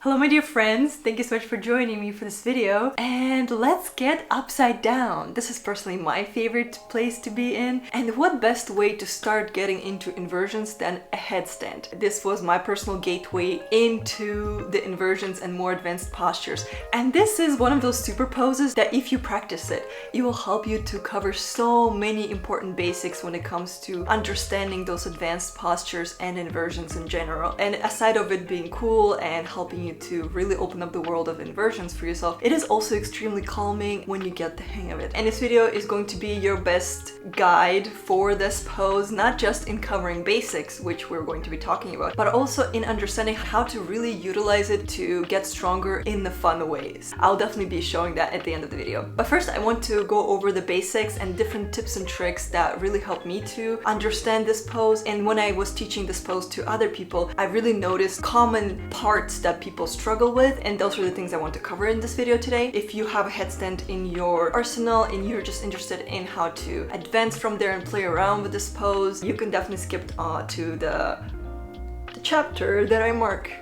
Hello my dear friends, thank you so much for joining me for this video, and let's get upside down. This is personally my favorite place to be in, and what best way to start getting into inversions than a headstand. This was my personal gateway into the inversions and more advanced postures, and this is one of those super poses that if you practice it, it will help you to cover so many important basics when it comes to understanding those advanced postures and inversions in general. And aside of it being cool and helping you to really open up the world of inversions for yourself, it is also extremely calming when you get the hang of it. And this video is going to be your best guide for this pose, not just in covering basics, which we're going to be talking about, but also in understanding how to really utilize it to get stronger in the fun ways. I'll definitely be showing that at the end of the video. But first I want to go over the basics and different tips and tricks that really helped me to understand this pose. And when I was teaching this pose to other people, I really noticed common parts that people struggle with, and those are the things I want to cover in this video today. If you have a headstand in your arsenal and you're just interested in how to advance from there and play around with this pose, you can definitely skip to the chapter that I mark.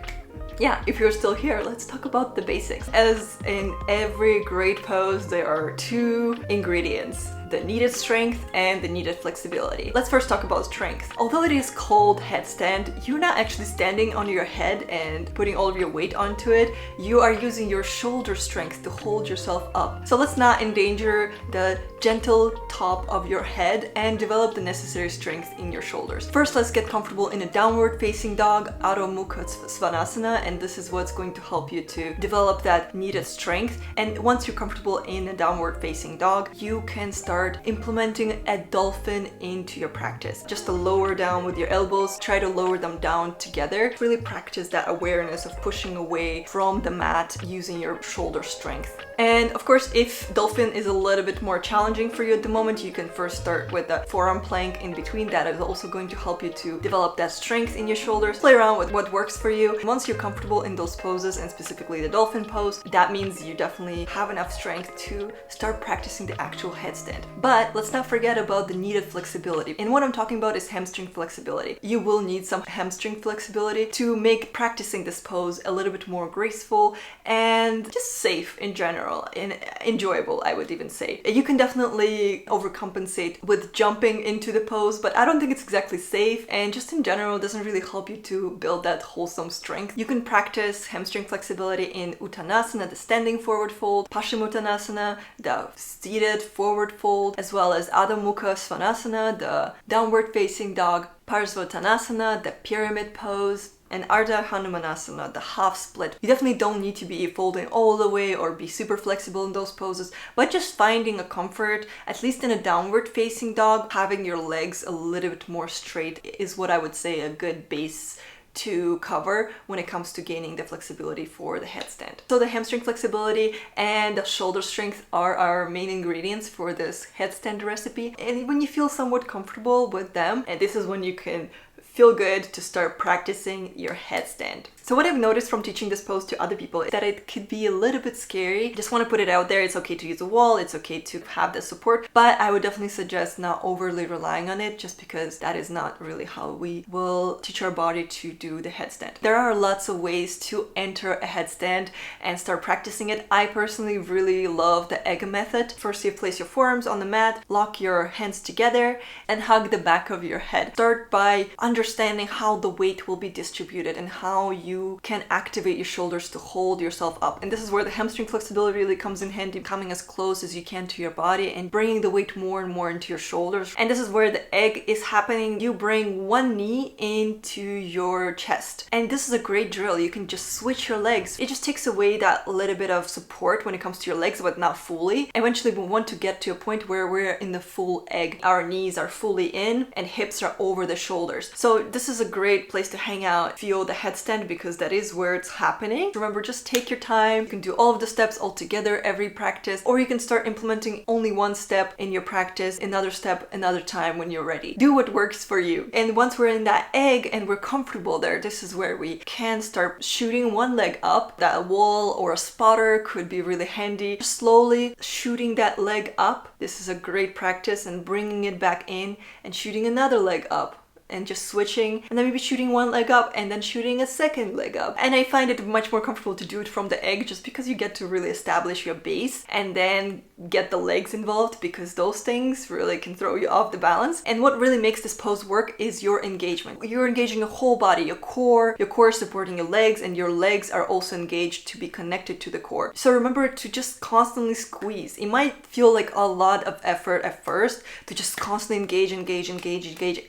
Yeah, if you're still here, let's talk about the basics. As in every great pose, there are two ingredients: the needed strength and the needed flexibility. Let's first talk about strength. Although it is called headstand, you're not actually standing on your head and putting all of your weight onto it. You are using your shoulder strength to hold yourself up. So let's not endanger the gentle top of your head and develop the necessary strength in your shoulders. First, let's get comfortable in a downward facing dog, Adho Mukha Svanasana, and this is what's going to help you to develop that needed strength. And once you're comfortable in a downward facing dog, you can start implementing a dolphin into your practice. Just to lower down with your elbows, try to lower them down together. Really practice that awareness of pushing away from the mat using your shoulder strength. And of course, if dolphin is a little bit more challenging for you at the moment, you can first start with the forearm plank in between. That is also going to help you to develop that strength in your shoulders. Play around with what works for you. Once you're comfortable in those poses, and specifically the dolphin pose, that means you definitely have enough strength to start practicing the actual headstand. But let's not forget about the needed flexibility. And what I'm talking about is hamstring flexibility. You will need some hamstring flexibility to make practicing this pose a little bit more graceful and just safe in general, and enjoyable, I would even say. You can definitely overcompensate with jumping into the pose, but I don't think it's exactly safe, and just in general doesn't really help you to build that wholesome strength. You can practice hamstring flexibility in Uttanasana, the standing forward fold, Paschimottanasana, the seated forward fold, as well as Adho Mukha Svanasana, the downward facing dog, Parsvottanasana, the pyramid pose, and Ardha Hanumanasana, the half split. You definitely don't need to be folding all the way or be super flexible in those poses, but just finding a comfort, at least in a downward facing dog, having your legs a little bit more straight is what I would say a good base to cover when it comes to gaining the flexibility for the headstand. So the hamstring flexibility and the shoulder strength are our main ingredients for this headstand recipe. And when you feel somewhat comfortable with them, and this is when you can feel good to start practicing your headstand. So what I've noticed from teaching this pose to other people is that it could be a little bit scary. Just want to put it out there. It's okay to use a wall. It's okay to have the support, but I would definitely suggest not overly relying on it, just because that is not really how we will teach our body to do the headstand. There are lots of ways to enter a headstand and start practicing it. I personally really love the egg method. First, you place your forearms on the mat, lock your hands together, and hug the back of your head. Start by understanding how the weight will be distributed and how you can activate your shoulders to hold yourself up. And this is where the hamstring flexibility really comes in handy, coming as close as you can to your body and bringing the weight more and more into your shoulders. And this is where the egg is happening. You bring one knee into your chest. And this is a great drill. You can just switch your legs. It just takes away that little bit of support when it comes to your legs, but not fully. Eventually, we want to get to a point where we're in the full egg. Our knees are fully in and hips are over the shoulders. So this is a great place to hang out, feel the headstand, because that is where it's happening. Remember, just take your time. You can do all of the steps all together every practice, or you can start implementing only one step in your practice, another step another time when you're ready. Do what works for you. And once we're in that egg and we're comfortable there, this is where we can start shooting one leg up. That wall or a spotter could be really handy. Slowly shooting that leg up. This is a great practice, and bringing it back in and shooting another leg up. and just switching, and then maybe shooting one leg up and then shooting a second leg up. And I find it much more comfortable to do it from the egg, just because you get to really establish your base and then get the legs involved, because those things really can throw you off the balance. And what really makes this pose work is your engagement. You're engaging your whole body, your core is supporting your legs, and your legs are also engaged to be connected to the core. So remember to just constantly squeeze. It might feel like a lot of effort at first to just constantly engage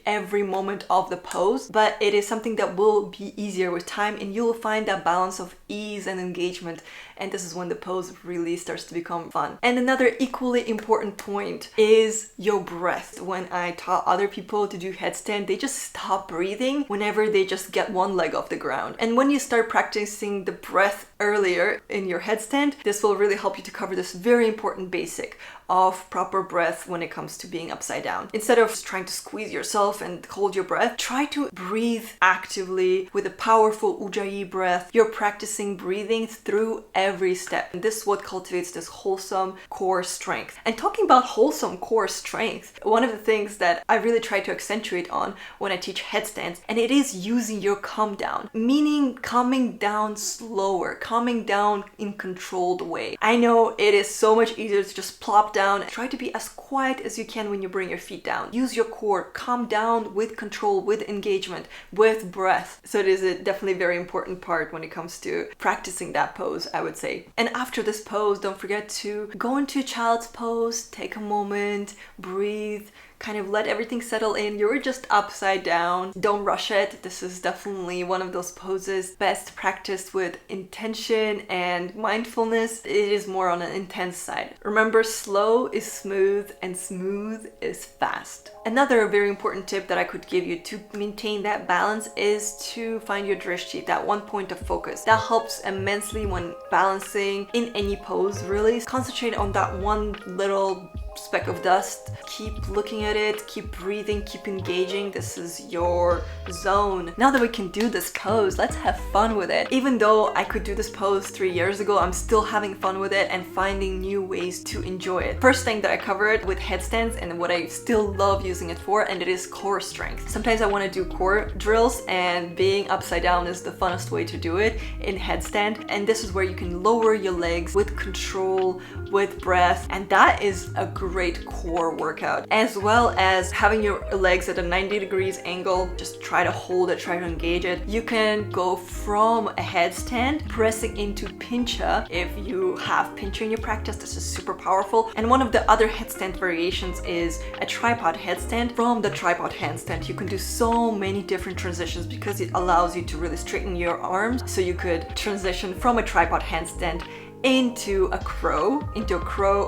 every moment of the pose, but it is something that will be easier with time, and you'll find that balance of ease and engagement, and this is when the pose really starts to become fun. And another equally important point is your breath. When I taught other people to do headstand, they just stop breathing whenever they just get one leg off the ground. And when you start practicing the breath earlier in your headstand, this will really help you to cover this very important basic of proper breath when it comes to being upside down. Instead of trying to squeeze yourself and hold your breath, try to breathe actively with a powerful ujjayi breath. You're practicing breathing through every step. And this is what cultivates this wholesome core strength. And talking about wholesome core strength, one of the things that I really try to accentuate on when I teach headstands, and it is using your come down, meaning coming down slower, coming down in controlled way. I know it is so much easier to just plop down. Try to be as quiet as you can when you bring your feet down. Use your core, come down with control, with engagement, with breath. So it is a definitely very important part when it comes to practicing that pose, I would say. And after this pose, don't forget to go into child's pose, take a moment, breathe, kind of let everything settle in. You're just upside down. Don't rush it. This is definitely one of those poses best practiced with intention and mindfulness. It is more on an intense side. Remember, slow is smooth and smooth is fast. Another very important tip that I could give you to maintain that balance is to find your drishti, that one point of focus. That helps immensely when balancing in any pose. Really concentrate on that one little speck of dust. Keep looking at it, keep breathing, keep engaging. This is your zone. Now that we can do this pose, let's have fun with it. Even though I could do this pose 3 years ago, I'm still having fun with it and finding new ways to enjoy it. First thing that I covered with headstands and what I still love using it for, and it is core strength. Sometimes I want to do core drills, and being upside down is the funnest way to do it in headstand. And this is where you can lower your legs with control, with breath, and that is a great core workout, as well as having your legs at a 90 degrees angle. Just try to hold it, try to engage it. You can go from a headstand pressing into pincha. If you have pincha in your practice, this is super powerful. And one of the other headstand variations is a tripod headstand. From the tripod handstand, you can do so many different transitions because it allows you to really straighten your arms. So you could transition from a tripod handstand into a crow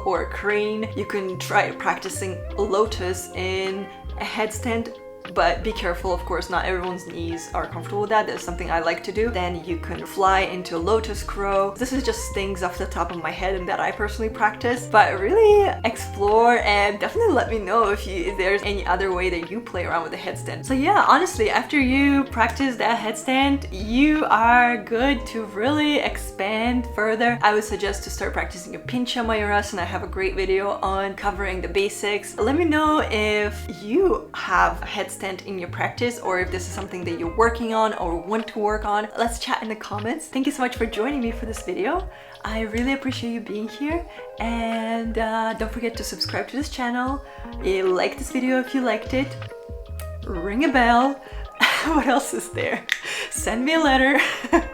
or a crane. You can try practicing lotus in a headstand, but be careful, of course, not everyone's knees are comfortable with that. That's something I like to do. Then you can fly into a lotus crow. This is just things off the top of my head and that I personally practice, but really explore and definitely let me know if there's any other way that you play around with the headstand. So yeah, honestly, after you practice that headstand, you are good to really expand further. I would suggest to start practicing your pincha mayurasana. I have a great video on covering the basics. Let me know if you have a headstand in your practice, or if this is something that you're working on or want to work on. Let's chat in the comments. Thank you so much for joining me for this video. I really appreciate you being here, and don't forget to subscribe to this channel. Like this video if you liked it. Ring a bell. What else is there? Send me a letter.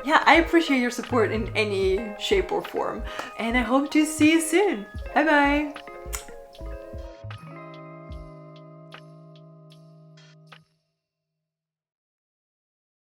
Yeah, I appreciate your support in any shape or form, and I hope to see you soon. Bye bye.